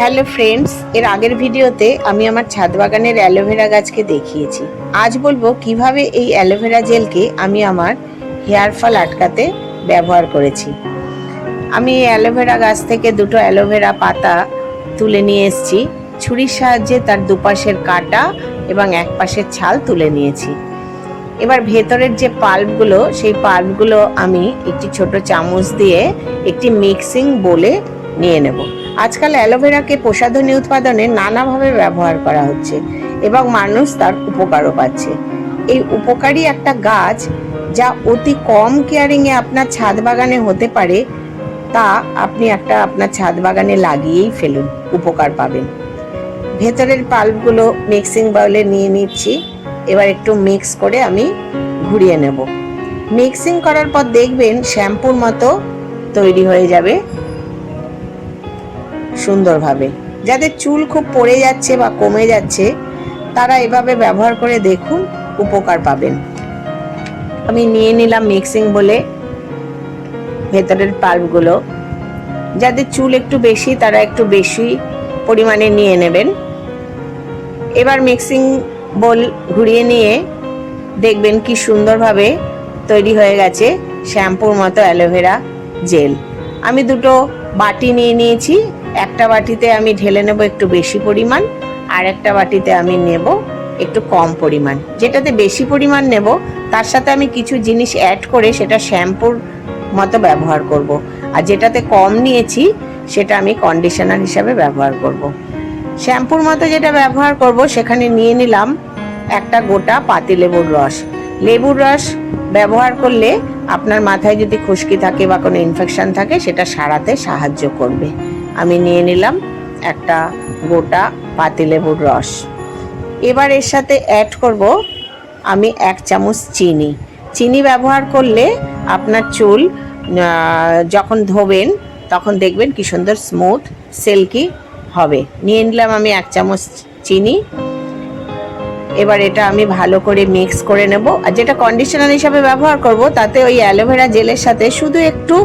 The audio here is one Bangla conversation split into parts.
হ্যালো ফ্রেন্ডস, এর আগের ভিডিওতে আমি আমার ছাদ বাগানের অ্যালোভেরা গাছকে দেখিয়েছি। আজ বলবো কিভাবে এই অ্যালোভেরা জেলকে আমি আমার হেয়ার ফল আটকাতে ব্যবহার করেছি। আমি অ্যালোভেরা গাছ থেকে দুটো অ্যালোভেরা পাতা তুলে নিয়ে এসেছি। ছুরির সাহায্যে তার দুপাশের কাটা এবং এক পাশের ছাল তুলে নিয়েছি। এবার ভেতরের যে পাল্পগুলো, সেই পাল্পগুলো আমি একটি ছোট চামচ দিয়ে একটি মিক্সিং বোলে নিয়ে নেব। আজকাল অ্যালোভেরাকে প্রসাধনী উৎপাদনে নানাভাবে ব্যবহার করা হচ্ছে এবং মানুষ তার উপকারও পাচ্ছে। এই উপকারী একটা গাছ যা অতি কম কেয়ারিংয়ে আপনার ছাদ বাগানে হতে পারে, তা আপনি আপনার ছাদ বাগানে লাগিয়েই ফেলুন, উপকার পাবেন। ভেতরের পাল্পগুলো মিক্সিং বাউলে নিয়ে নিচ্ছি। এবার একটু মিক্স করে আমি ঘুরিয়ে নেব। মিক্সিং করার পর দেখবেন শ্যাম্পুর মতো তৈরি হয়ে যাবে সুন্দরভাবে। যাদের চুল খুব পড়ে যাচ্ছে বা কমে যাচ্ছে, তারা এভাবে ব্যবহার করে দেখুন, উপকার পাবেন। আমি নিয়ে নিলাম মিক্সিং বলে ভেতরের পাল্পগুলো। যাদের চুল একটু বেশি, তারা একটু বেশি পরিমাণে নিয়ে নেবেন। এবার মিক্সিং বোল ঘুরিয়ে নিয়ে দেখবেন কি সুন্দরভাবে তৈরি হয়ে গেছে শ্যাম্পুর মতো অ্যালোভেরা জেল। আমি দুটো বাটি নিয়ে নিয়েছি। একটা বাটিতে আমি ঢেলে নেব একটু বেশি পরিমাণ, আর একটা বাটিতে আমি নেব একটু কম পরিমাণ। যেটাতে বেশি পরিমাণ নেব তার সাথে আমি কিছু জিনিস অ্যাড করে সেটা শ্যাম্পুর মতো ব্যবহার করব, আর যেটাতে কম নিয়েছি সেটা আমি কন্ডিশনার হিসাবে ব্যবহার করব। শ্যাম্পুর মতো যেটা ব্যবহার করব সেখানে নিয়ে নিলাম একটা গোটা পাতিলেবুর রস। লেবুর রস ব্যবহার করলে আপনার মাথায় যদি খুশকি থাকে বা কোনো ইনফেকশন থাকে, সেটা সারাতে সাহায্য করবে। আমি নিয়ে নিলাম একটা গোটা পাতিলেবুর রস। এবার এর সাথে অ্যাড করব আমি 1 চামচ চিনি। চিনি ব্যবহার করলে আপনার চুল যখন ধোবেন তখন দেখবেন কি সুন্দর স্মুথ সিল্কি হবে। নিয়ে নিলাম আমি 1 চামচ চিনি। এবার এটা আমি ভালো করে মিক্স করে নেব। আর যেটা কন্ডিশনার হিসাবে ব্যবহার করব, তাতে ওই অ্যালোভেরা জেলের সাথে শুধু একটু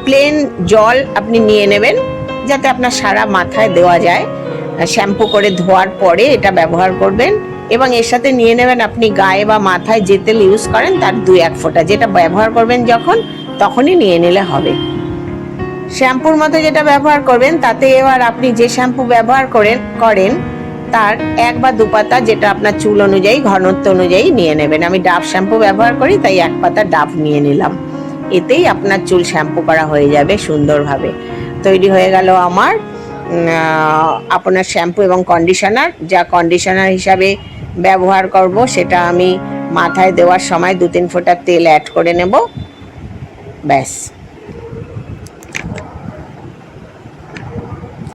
প্লেন জল আপনি নিয়ে নেবেন, যাতে আপনার সারা মাথায় দেওয়া যায়। শ্যাম্পু করে ধোয়ার পরে এটা ব্যবহার করবেন। এবং এর সাথে নিয়ে নেবেন আপনি গায়ে বা মাথায় যে তেল ইউজ করেন তার 2-1 ফোঁটা, যেটা ব্যবহার করবেন তখনই নিয়ে নিলে হবে। শ্যাম্পুর মতো যেটা ব্যবহার করবেন, তাতে এবার আপনি যে শ্যাম্পু ব্যবহার করেন তার 1 বা 2 পাতা, যেটা আপনার চুল অনুযায়ী ঘনত্ব অনুযায়ী নিয়ে নেবেন। আমি ডাভ শ্যাম্পু ব্যবহার করি, তাই 1 পাতা ডাভ নিয়ে নিলাম। এতেই আপনার চুল শ্যাম্পু করা হয়ে যাবে সুন্দরভাবে। তৈরি হয়ে গেল আমার আপনার শ্যাম্পু এবং কন্ডিশনার। যা কন্ডিশনার হিসাবে ব্যবহার করব সেটা আমি মাথায় দেওয়ার সময় 2-3 ফোঁটা তেল অ্যাড করে নেব, ব্যাস।